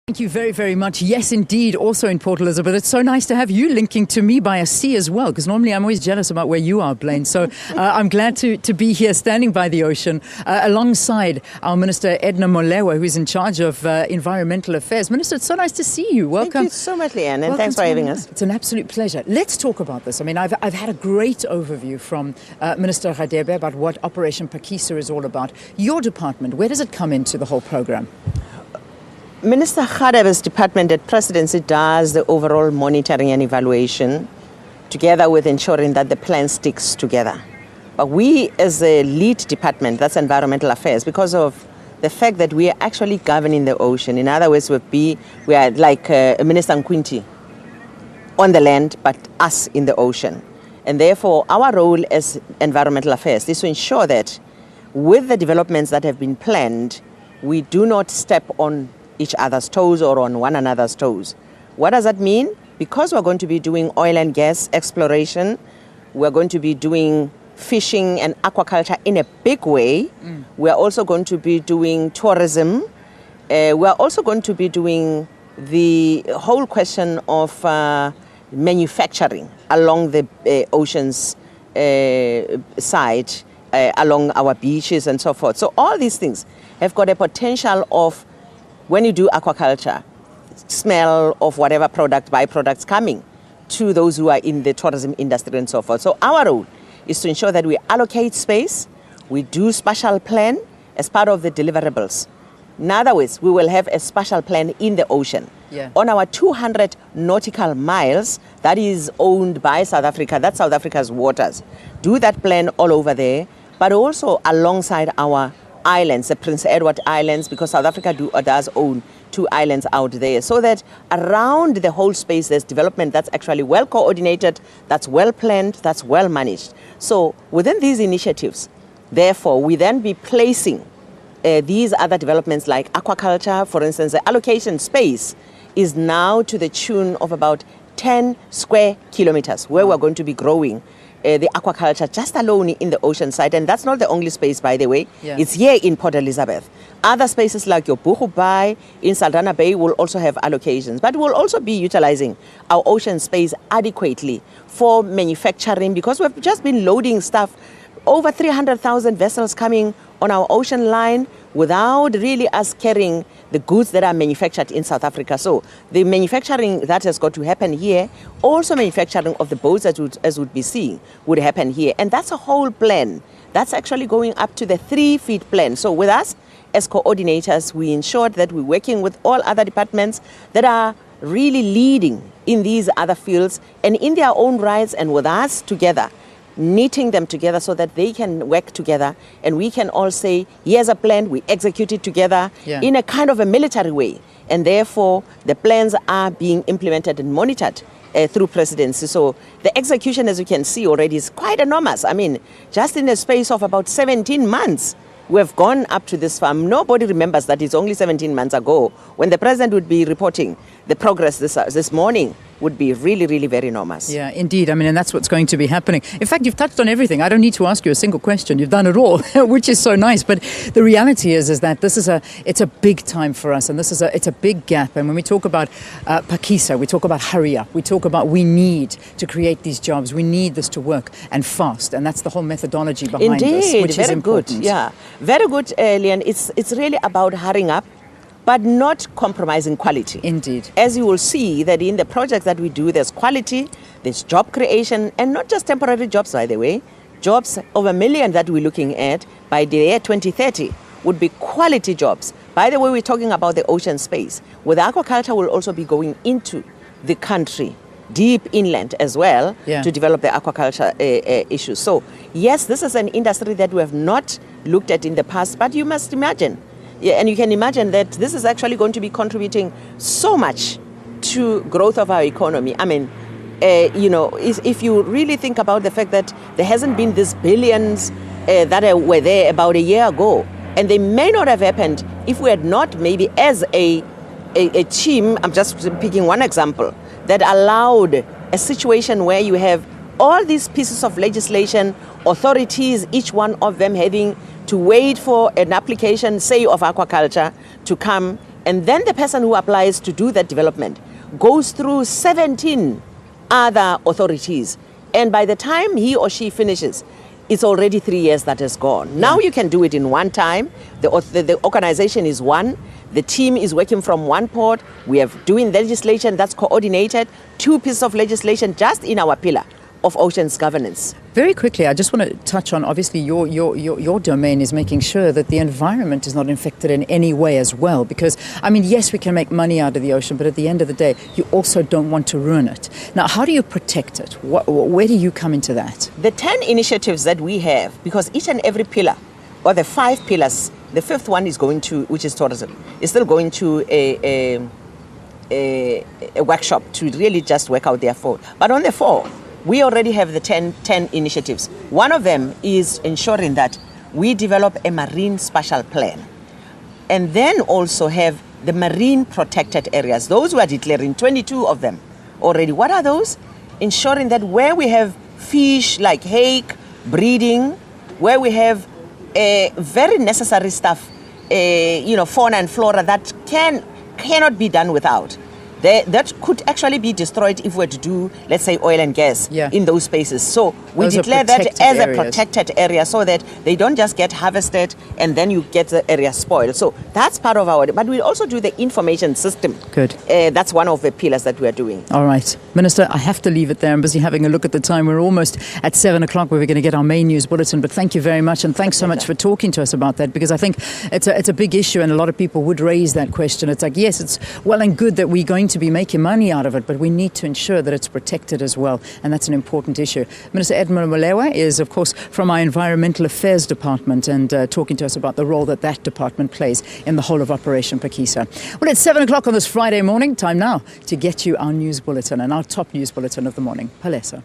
Thank you very, very much. Yes, indeed. Also in Port Elizabeth. It's so nice to have you linking to me by a sea as well, because normally I'm always jealous about where you are, Blaine. So I'm glad to be here standing by the ocean alongside our Minister Edna Molewa, who's in charge of environmental affairs. Minister, it's so nice to see you. Welcome. Thank you so much, Leanne, and thanks for having us. It's an absolute pleasure. Let's talk about this. I mean, I've had a great overview from Minister Radebe about what Operation Phakisa is all about. Your department, where does it come into the whole program? Minister Radebe's department at Presidency does the overall monitoring and evaluation, together with ensuring that the plan sticks together. But we, as a lead department, that's Environmental Affairs, because of the fact that we are actually governing the ocean. In other words, we are like Minister Nkwinti on the land, but us in the ocean. And therefore, our role as Environmental Affairs is to ensure that with the developments that have been planned, we do not step on each other's toes or on one another's toes. What does that mean? Because we're going to be doing oil and gas exploration, we're going to be doing fishing and aquaculture in a big way. We're also going to be doing tourism. We're also going to be doing the whole question of manufacturing along the ocean's side, along our beaches and so forth. So all these things have got a potential of, when you do aquaculture, smell of whatever byproducts coming to those who are in the tourism industry and so forth. So our role is to ensure that we allocate space, we do spatial plan as part of the deliverables. In other words, we will have a spatial plan in the ocean. Yeah. On our 200 nautical miles, that is owned by South Africa, that's South Africa's waters. Do that plan all over there, but also alongside our islands, the Prince Edward Islands, because South Africa does own 2 islands out there, so that around the whole space there's development that's actually well coordinated, that's well planned, that's well managed. So within these initiatives, therefore, we then be placing these other developments like aquaculture. For instance, the allocation space is now to the tune of about 10 square kilometers where we're going to be growing the aquaculture just alone in the ocean side. And that's not the only space, by the way. Yeah. It's here in Port Elizabeth. Other spaces like your Buhu Bay in Saldanha Bay will also have allocations. But we'll also be utilizing our ocean space adequately for manufacturing, because we've just been loading stuff, over 300,000 vessels coming on our ocean line without really us carrying the goods that are manufactured in South Africa. So the manufacturing that has got to happen here, also manufacturing of the boats as would be seen, would happen here. And that's a whole plan. That's actually going up to the 3-feet plan. So with us as coordinators, we ensured that we're working with all other departments that are really leading in these other fields and in their own rights, and with us together, knitting them together so that they can work together and we can all say, here's a plan, we execute it together in a kind of a military way. And therefore, the plans are being implemented and monitored through Presidency. So the execution, as you can see already, is quite enormous. I mean, just in a space of about 17 months, we've gone up to this farm. Nobody remembers that it's only 17 months ago when the President would be reporting the progress this morning. Would be really, really very enormous. Yeah, indeed. I mean, and that's what's going to be happening. In fact, you've touched on everything. I don't need to ask you a single question. You've done it all, which is so nice. But the reality is that it's a big time for us, and it's a big gap. And when we talk about Phakisa, we talk about hurry up. We talk about we need to create these jobs. We need this to work and fast, and that's the whole methodology behind this, which is important. Good. Yeah, very good, Leanne. It's really about hurrying up, but not compromising quality. Indeed. As you will see that in the projects that we do, there's quality, there's job creation, and not just temporary jobs, by the way. Jobs over 1 million that we're looking at by the year 2030 would be quality jobs. By the way, we're talking about the ocean space. With aquaculture, we'll also be going into the country, deep inland as well, to develop the aquaculture issues. So, yes, this is an industry that we have not looked at in the past, but you must imagine, and you can imagine that this is actually going to be contributing so much to growth of our economy. I mean, if you really think about the fact that there hasn't been these billions that were there about a year ago, and they may not have happened if we had not, maybe as a team, I'm just picking one example, that allowed a situation where you have all these pieces of legislation, authorities, each one of them having to wait for an application, say, of aquaculture to come And then the person who applies to do that development goes through 17 other authorities. And by the time he or she finishes, it's already 3 years that has gone. Now you can do it in one time. The organization is one. The team is working from one port. We are doing legislation that's coordinated. 2 pieces of legislation just in our pillar of oceans governance. Very quickly, I just want to touch on, obviously, your domain is making sure that the environment is not infected in any way as well. Because, I mean, yes, we can make money out of the ocean, but at the end of the day, you also don't want to ruin it. Now, how do you protect it? Where do you come into that? The 10 initiatives that we have, because each and every pillar, or the 5 pillars, the 5th one is going to, which is tourism, is still going to a workshop to really just work out their 4. But on the 4, we already have the 10 initiatives. One of them is ensuring that we develop a marine spatial plan and then also have the marine protected areas. Those we are declaring, 22 of them already. What are those? Ensuring that where we have fish like hake, breeding, where we have very necessary stuff, fauna and flora that cannot be done without. That could actually be destroyed if we were to do, let's say, oil and gas in those spaces. So we declare that as a protected area so that they don't just get harvested and then you get the area spoiled. So that's part of our, but we also do the information system. Good. That's one of the pillars that we are doing. All right. Minister, I have to leave it there. I'm busy having a look at the time. We're almost at 7 o'clock where we're going to get our main news bulletin. But thank you very much. And thanks so much for talking to us about that, because I think it's a big issue and a lot of people would raise that question. It's like, yes, it's well and good that we're going to be making money out of it, but we need to ensure that it's protected as well. And that's an important issue. Minister Edna Molewa is, of course, from our Environmental Affairs Department and talking to us about the role that department plays in the whole of Operation Phakisa. Well, it's 7 o'clock on this Friday morning. Time now to get you our news bulletin and our top news bulletin of the morning. Palesa.